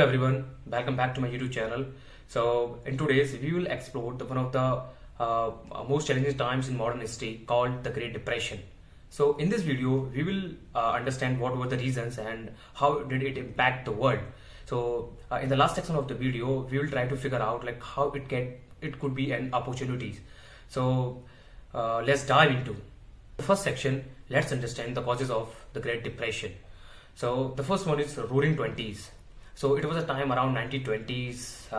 everyone, welcome back to my YouTube channel. So in today's we will explore one of the most challenging times in modern history called the Great Depression. So in this video we will understand what were the reasons and how did it impact the world. So in the last section of the video we will try to figure out like how it could be an opportunity. So let's dive into the first section. Let's understand the causes of the Great Depression. So the first one is Roaring Twenties. So it was a time around 1920s.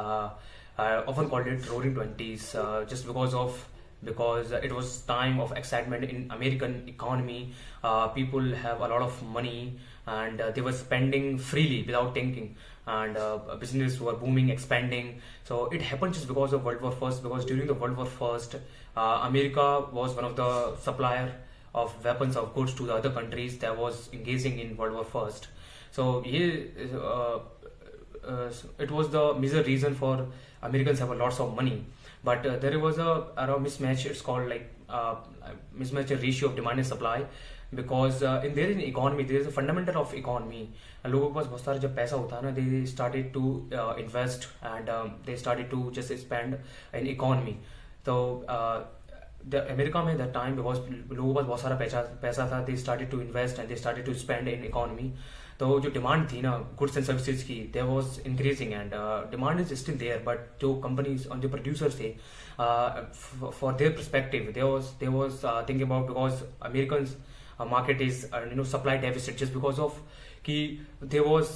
I often called it Roaring Twenties just because it was time of excitement in American economy. People have a lot of money and they were spending freely without thinking, and business were booming, expanding. So it happened just because of World War First. Because during the World War First, America was one of the supplier of weapons of goods to the other countries that was engaging in World War First. So it was the major reason for Americans have a lots of money, but there was a mismatch. It's called like mismatch ratio of demand and supply, because in their economy there is a fundamental of economy. लोगों के पास बहुत सारा जब पैसा होता है ना, they started to invest and they started to just spend in economy. So the America में that time, because लोगों के पास बहुत सारा पैसा था, they started to invest and they started to spend in economy. तो जो डिमांड थी ना गुड्स एंड सर्विसेज की, there was increasing and demand is still there, but जो कंपनीज और जो प्रोड्यूसर्स थे for their perspective they was thinking about, because American market is supply deficit, just because of कि they was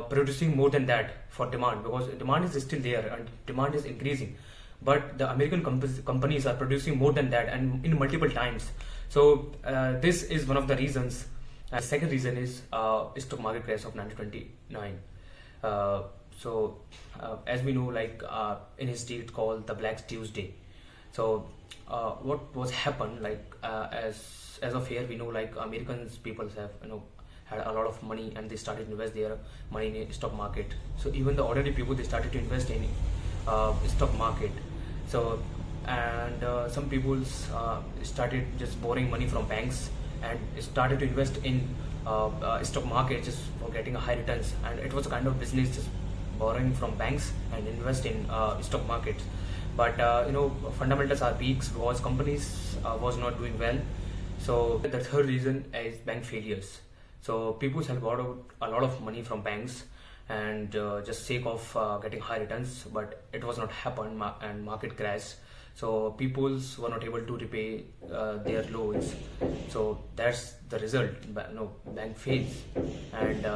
producing more than that for demand, because demand is still there and demand is increasing, but the American companies are producing more than that and in multiple times. So this is one of the reasons. The second reason is stock market crash of 1929. As we know, like in history it's called the Black Tuesday. So what was happened, like as of here we know, like Americans people have had a lot of money and they started to invest their money in stock market. So even the ordinary people, they started to invest in stock market. So and some people started just borrowing money from banks and started to invest in stock market just for getting a high returns, and it was a kind of business, just borrowing from banks and invest in stock markets. But fundamentals are weak because companies was not doing well. So the third reason is bank failures. So people have borrowed a lot of money from banks and just sake of getting high returns, but it was not happen and market crashed. So peoples were not able to repay their loans. So that's the result. Bank fails and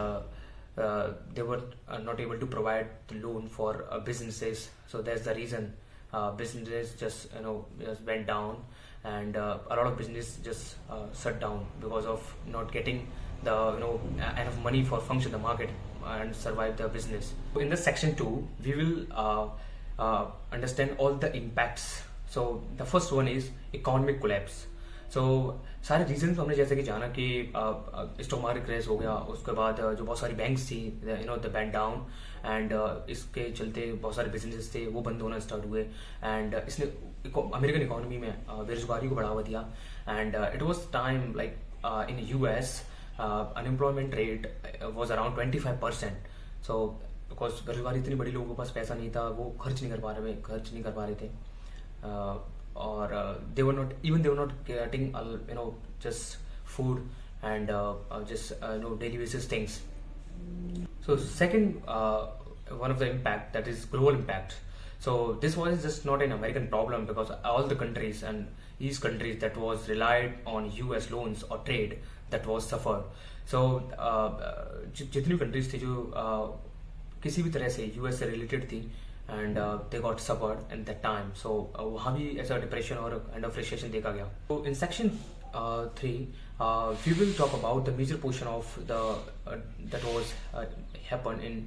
they were not able to provide the loan for businesses. So that's the reason businesses just went down, and a lot of business just shut down because of not getting the enough money for function the market and survive the business. In this section 2 we will understand all the impacts. So the first one is economic collapse. So सारे reason हमने जैसे कि जाना कि stock market crash हो गया, उसके बाद जो बहुत सारी बैंक्स थी द बैंड डाउन, एंड इसके चलते बहुत सारे बिजनेस थे वो बंद होना स्टार्ट हुए, एंड इसने अमेरिकन इकोनॉमी में बेरोजगारी को बढ़ावा दिया. And it was time like in US unemployment rate was around 25%. So because बेरोजगारी इतनी बड़ी, लोगों के पास पैसा नहीं था, वो खर्च नहीं कर पा रहे थे. Or they were not getting just food and just daily basis things. So second one of the impact, that is global impact. So this was just not an American problem, because all the countries and these countries that was relied on US loans or trade, that was suffered. So जितनी countries थी जो किसी भी तरह से US से related थी, and they got suffered in that time. So वहाँ भी ऐसा depression और kind of recession देखा गया. So in section 3 we will talk about the major portion of that was happened in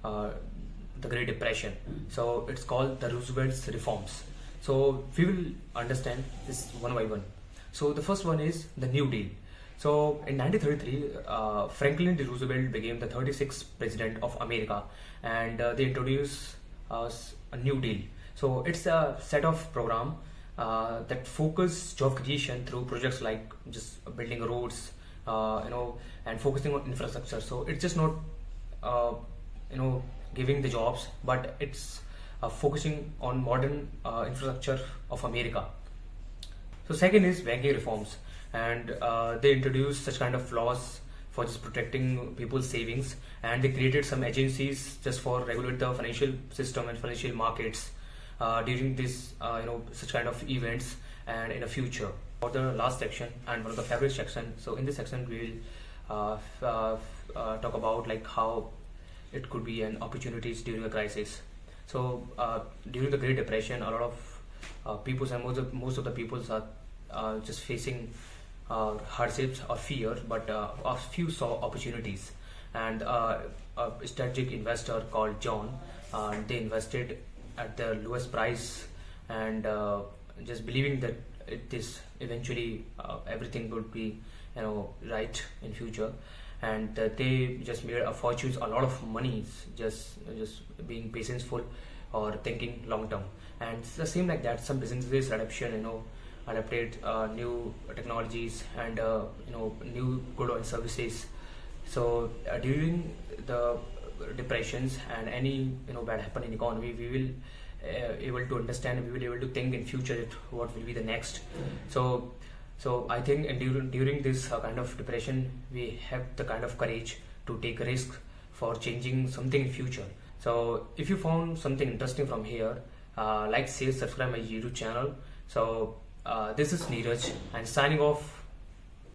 the Great Depression. So it's called the Roosevelt's reforms. So we will understand this one by one. So the first one is the New Deal. So in 1933 Franklin D. Roosevelt became the 36th president of America, and they introduced a New Deal. So it's a set of program that focus job creation through projects like just building roads, and focusing on infrastructure. So it's just not giving the jobs, but it's focusing on modern infrastructure of America. So second is banking reforms, and they introduced such kind of laws for just protecting people's savings, and they created some agencies just for regulate the financial system and financial markets during this such kind of events and in the future. For the last section and one of the favorite section, so in this section we will talk about like how it could be an opportunities during a crisis. So during the Great Depression, a lot of people and most of the people are just facing hardships or fear, but a few saw opportunities, and a strategic investor called John, they invested at the lowest price, and just believing that it is eventually everything would be right in future, and they just made a fortunes, a lot of monies, just being patientful or thinking long term. And it's the same like that, some businesses adapted new technologies and new goods and services. So during the depressions and any bad happen in economy, we will able to understand, we will able to think in future what will be the next. So I think, and during this kind of depression, we have the kind of courage to take a risk for changing something in future. So if you found something interesting from here, like, share, subscribe my YouTube channel. So this is Neeraj and signing off